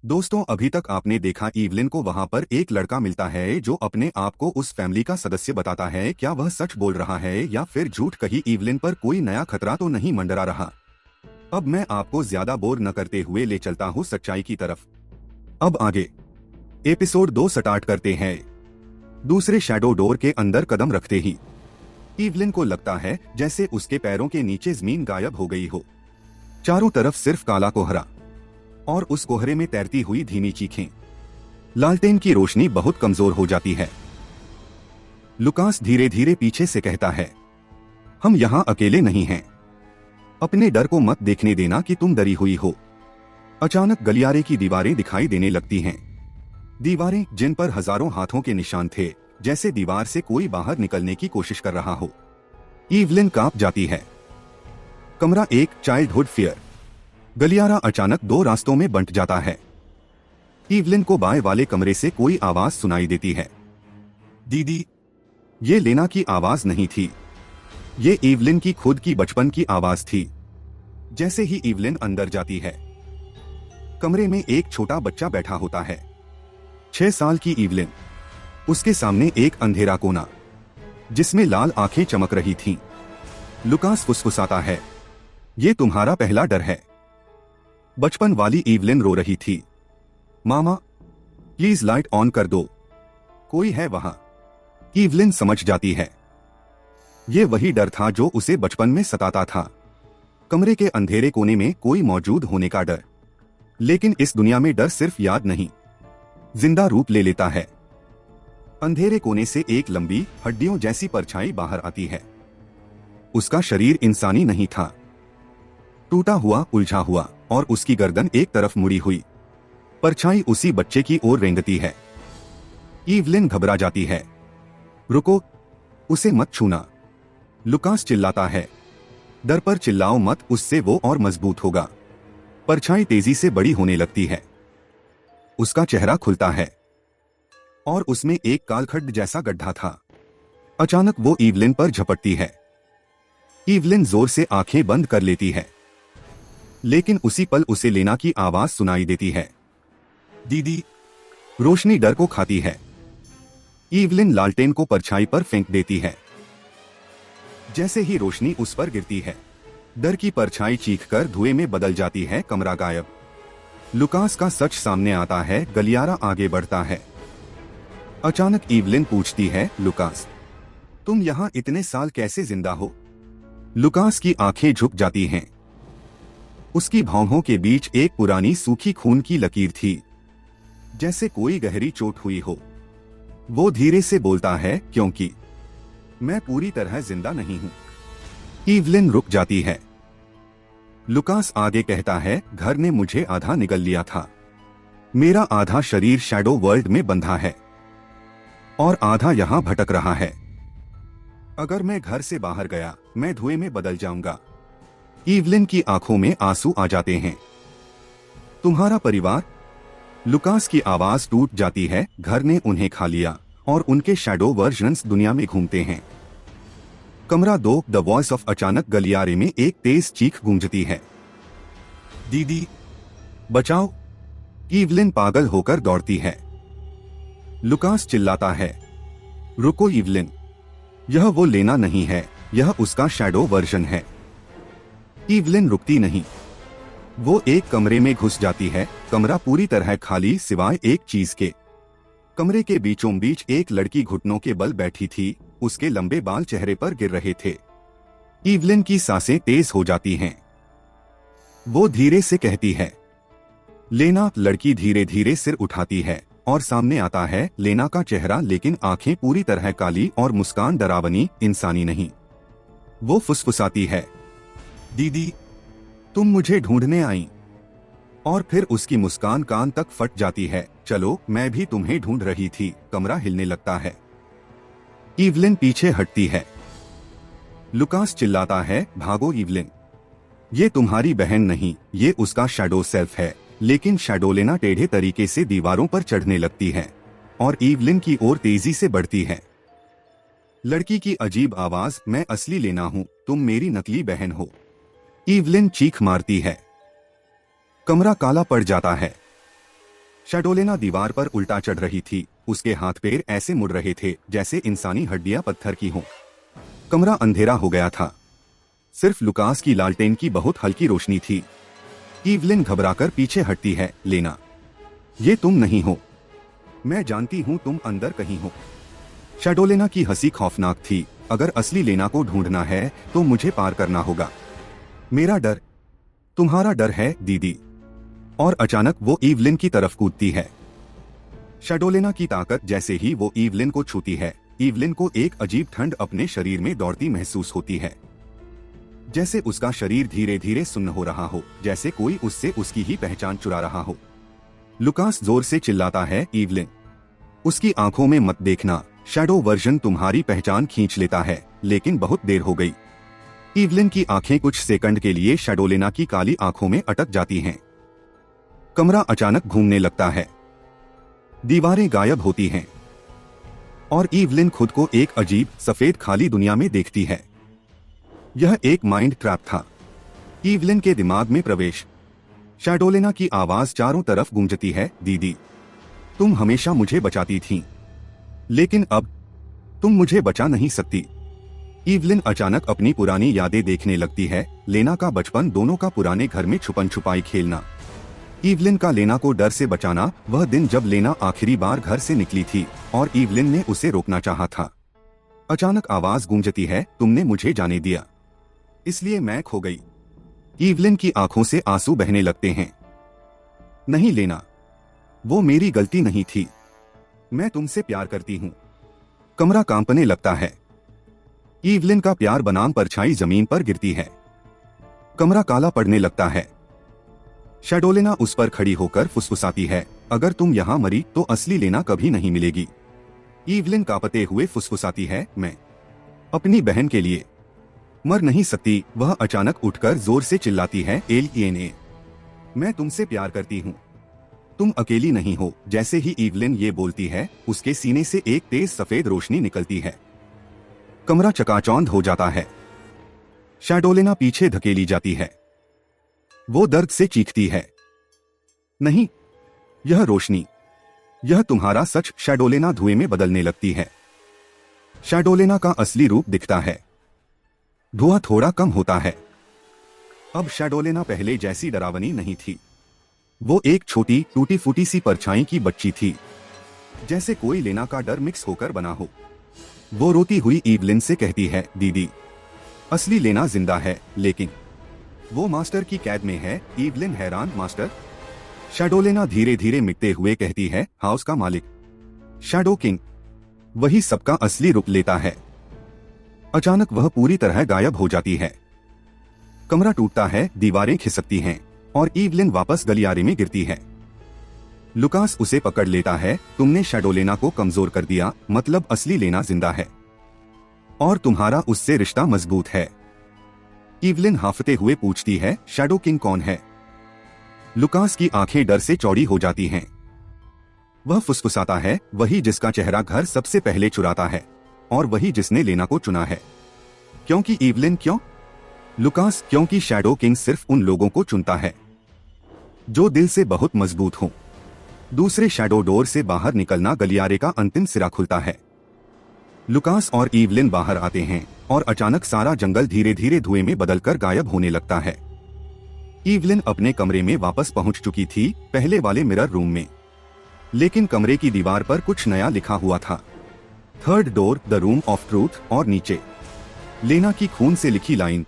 दोस्तों, अभी तक आपने देखा ईवलिन को वहां पर एक लड़का मिलता है जो अपने आप को उस फैमिली का सदस्य बताता है। क्या वह सच बोल रहा है या फिर झूठ? कहीं ईवलिन पर कोई नया खतरा तो नहीं मंडरा रहा? अब मैं आपको ज्यादा बोर न करते हुए ले चलता हूँ सच्चाई की तरफ। अब आगे एपिसोड 2 स्टार्ट करते हैं। दूसरे शैडो डोर के अंदर कदम रखते ही ईवलिन को लगता है जैसे उसके पैरों के नीचे जमीन गायब हो गई हो। चारों तरफ सिर्फ काला कोहरा और उस कोहरे में तैरती हुई धीमी चीखें। लालटेन की रोशनी बहुत कमजोर हो जाती है। लुकास धीरे धीरे पीछे से कहता है, हम यहाँ अकेले नहीं हैं। अपने डर को मत देखने देना कि तुम डरी हुई हो। अचानक गलियारे की दीवारें दिखाई देने लगती हैं। दीवारें जिन पर हजारों हाथों के निशान थे, जैसे दीवार से कोई बाहर निकलने की कोशिश कर रहा हो। ईवलिन कांप जाती है। कमरा एक, चाइल्डहुड फियर। गलियारा अचानक दो रास्तों में बंट जाता है। ईवलिन को बाएं वाले कमरे से कोई आवाज सुनाई देती है। दीदी। ये लेना की आवाज नहीं थी, ये ईवलिन की खुद की बचपन की आवाज थी। जैसे ही ईवलिन अंदर जाती है, कमरे में एक छोटा बच्चा बैठा होता है। 6 साल की ईवलिन। उसके सामने एक अंधेरा कोना जिसमें लाल आंखें चमक रही थीं। लुकास फुसफुसाता है, ये तुम्हारा पहला डर है। बचपन वाली ईवलिन रो रही थी। मामा, प्लीज लाइट ऑन कर दो, कोई है वहां। ईवलिन समझ जाती है, ये वही डर था जो उसे बचपन में सताता था। कमरे के अंधेरे कोने में कोई मौजूद होने का डर। लेकिन इस दुनिया में डर सिर्फ याद नहीं, जिंदा रूप ले लेता है। अंधेरे कोने से एक लंबी हड्डियों जैसी परछाई बाहर आती है। उसका शरीर इंसानी नहीं था, टूटा हुआ, उलझा हुआ, और उसकी गर्दन एक तरफ मुड़ी हुई। परछाई उसी बच्चे की ओर रेंगती है। ईवलिन घबरा जाती है। रुको, उसे मत छूना। लुकास चिल्लाता है, डर पर चिल्लाओ मत, उससे वो और मजबूत होगा। परछाई तेजी से बड़ी होने लगती है। उसका चेहरा खुलता है और उसमें एक कालखड्ड जैसा गड्ढा था। अचानक वो ईवलिन पर झपटती है। ईवलिन जोर से आंखें बंद कर लेती है, लेकिन उसी पल उसे लेना की आवाज सुनाई देती है। दीदी। रोशनी डर को खाती है। ईवलिन लालटेन को परछाई पर फेंक देती है। जैसे ही रोशनी उस पर गिरती है, डर की परछाई चीखकर धुएं में बदल जाती है। कमरा गायब। लुकास का सच सामने आता है। गलियारा आगे बढ़ता है। अचानक ईवलिन पूछती है, लुकास, तुम यहाँ इतने साल कैसे जिंदा हो? लुकास की आंखें झुक जाती हैं। उसकी भौहों के बीच एक पुरानी सूखी खून की लकीर थी, जैसे कोई गहरी चोट हुई हो। वो धीरे से बोलता है, क्योंकि मैं पूरी तरह जिंदा नहीं हूं। ईवलिन रुक जाती है। लुकास आगे कहता है, घर ने मुझे आधा निगल लिया था। मेरा आधा शरीर शैडो वर्ल्ड में बंधा है और आधा यहां भटक रहा है। अगर मैं घर से बाहर गया, मैं धुएं में बदल जाऊंगा। ईवलिन की आंखों में आंसू आ जाते हैं। तुम्हारा परिवार? लुकास की आवाज टूट जाती है। घर ने उन्हें खा लिया और उनके शैडो वर्जन्स दुनिया में घूमते हैं। कमरा 2, द वॉइस ऑफ। अचानक गलियारे में एक तेज चीख गूंजती है। दीदी, बचाओ। ईवलिन पागल होकर दौड़ती है। लुकास चिल्लाता है, रुको ईवलिन, यह वो लेना नहीं है, यह उसका शैडो वर्जन है। ईवलिन रुकती नहीं। वो एक कमरे में घुस जाती है। कमरा पूरी तरह खाली सिवाय एक चीज के। कमरे के बीचों बीच एक लड़की घुटनों के बल बैठी थी। उसके लंबे बाल चेहरे पर गिर रहे थे। ईवलिन की सांसें तेज हो जाती हैं। वो धीरे से कहती है, लेना। लड़की धीरे धीरे सिर उठाती है और सामने आता है लेना का चेहरा, लेकिन आंखें पूरी तरह काली और मुस्कान डरावनी, इंसानी नहीं। वो फुसफुसाती है, दीदी, तुम मुझे ढूंढने आई। और फिर उसकी मुस्कान कान तक फट जाती है। चलो, मैं भी तुम्हें ढूंढ रही थी। कमरा हिलने लगता है। ईवलिन पीछे हटती है। लुकास चिल्लाता है, भागो ईवलिन, ये तुम्हारी बहन नहीं, ये उसका शैडो सेल्फ है। लेकिन शैडो लेना टेढ़े तरीके से दीवारों पर चढ़ने लगती है और ईवलिन की ओर तेजी से बढ़ती है। लड़की की अजीब आवाज, मैं असली लेना हूँ, तुम मेरी नकली बहन हो। ईवलिन चीख मारती है। कमरा काला पड़ जाता है। शैडोलेना दीवार पर उल्टा चढ़ रही थी। उसके हाथ पैर ऐसे मुड़ रहे थे जैसे इंसानी हड्डियां पत्थर की हों। कमरा अंधेरा हो गया था। सिर्फ लुकास की लालटेन की बहुत हल्की रोशनी थी। ईवलिन घबराकर पीछे हटती है। लेना, ये तुम नहीं हो। मैं जानती हूँ तुम अंदर कहीं हो। शैडोलेना की हंसी खौफनाक थी। अगर असली लेना को ढूंढना है तो मुझे पार करना होगा। मेरा डर तुम्हारा डर है दीदी। और अचानक वो ईवलिन की तरफ कूदती है। शैडोलेना की ताकत जैसे ही वो ईवलिन को छूती है, ईवलिन को एक अजीब ठंड अपने शरीर में दौड़ती महसूस होती है। जैसे उसका शरीर धीरे धीरे सुन्न हो रहा हो, जैसे कोई उससे उसकी ही पहचान चुरा रहा हो। लुकास जोर से चिल्लाता है, ईवलिन, उसकी आंखों में मत देखना। शैडो वर्जन तुम्हारी पहचान खींच लेता है। लेकिन बहुत देर हो गई। ईवलिन की आंखें कुछ सेकंड के लिए शैडोलेना की काली आंखों में अटक जाती हैं। कमरा अचानक घूमने लगता है। दीवारें गायब होती हैं और ईवलिन खुद को एक अजीब सफेद खाली दुनिया में देखती है। यह एक माइंड ट्रैप था। ईवलिन के दिमाग में प्रवेश। शैडोलेना की आवाज चारों तरफ गूंजती है, दीदी, तुम हमेशा मुझे बचाती थीं, लेकिन अब तुम मुझे बचा नहीं सकती। ईवलिन अचानक अपनी पुरानी यादें देखने लगती है। लेना का बचपन, दोनों का पुराने घर में छुपन छुपाई खेलना, ईवलिन का लेना को डर से बचाना, वह दिन जब लेना आखिरी बार घर से निकली थी और ईवलिन ने उसे रोकना चाहा था। अचानक आवाज गूंजती है, तुमने मुझे जाने दिया, इसलिए मैं खो गई। ईवलिन की आंखों से आंसू बहने लगते हैं। नहीं लेना, वो मेरी गलती नहीं थी। मैं तुमसे प्यार करती हूँ। कमरा कांपने लगता है। ईवलिन का प्यार बनाम परछाई जमीन पर गिरती है। कमरा काला पड़ने लगता है। शैडोलेना उस पर खड़ी होकर फुसफुसाती है, अगर तुम यहाँ मरी तो असली लेना कभी नहीं मिलेगी। ईवलिन कांपते हुए फुसफुसाती है, मैं अपनी बहन के लिए मर नहीं सकती। वह अचानक उठकर जोर से चिल्लाती है, एलियन, मैं तुमसे प्यार करती हूँ, तुम अकेली नहीं हो। जैसे ही ईवलिन ये बोलती है, उसके सीने से एक तेज सफेद रोशनी निकलती है। कमरा चकाचौंध हो जाता है। शैडोलेना पीछे धकेली जाती है। वो दर्द से चीखती है, नहीं, यह रोशनी, यह तुम्हारा सच। शैडोलेना धुएं में बदलने लगती है। शैडोलेना का असली रूप दिखता है। धुआं थोड़ा कम होता है। अब शैडोलेना पहले जैसी डरावनी नहीं थी। वो एक छोटी टूटी फूटी सी परछाई की बच्ची थी, जैसे कोई लेना का डर मिक्स होकर बना हो। वो रोती हुई ईवलिन से कहती है, दीदी, असली लेना जिंदा है, लेकिन वो मास्टर की कैद में है। ईवलिन हैरान, मास्टर? शैडोलेना धीरे धीरे मिटते हुए कहती है, हाउस का मालिक, शैडो किंग, वही सबका असली रूप लेता है। अचानक वह पूरी तरह गायब हो जाती है। कमरा टूटता है, दीवारें खिसकती हैं और ईवलिन वापस गलियारे में गिरती है। लुकास उसे पकड़ लेता है, तुमने शैडोलेना को कमजोर कर दिया, मतलब असली लेना जिंदा है और तुम्हारा उससे रिश्ता मजबूत है। ईवलिन हांफते हुए पूछती है, शैडो किंग कौन है? लुकास की आंखें डर से चौड़ी हो जाती हैं। वह फुसफुसाता है, वही जिसका चेहरा घर सबसे पहले चुराता है और वही जिसने लेना को चुना है। क्योंकि ईवलिन, क्यों? लुकास, क्योंकि शैडो किंग सिर्फ उन लोगों को चुनता है जो दिल से बहुत मजबूत हों। दूसरे शैडो डोर से बाहर निकलना गलियारे का अंतिम सिरा खुलता है। लुकास और ईवलिन बाहर आते हैं और अचानक सारा जंगल धीरे धीरे धुएं में बदलकर गायब होने लगता है। ईवलिन अपने कमरे में वापस पहुंच चुकी थी, पहले वाले मिरर रूम में। लेकिन कमरे की दीवार पर कुछ नया लिखा हुआ था, third door, the room of truth. और नीचे लेना की खून से लिखी लाइन,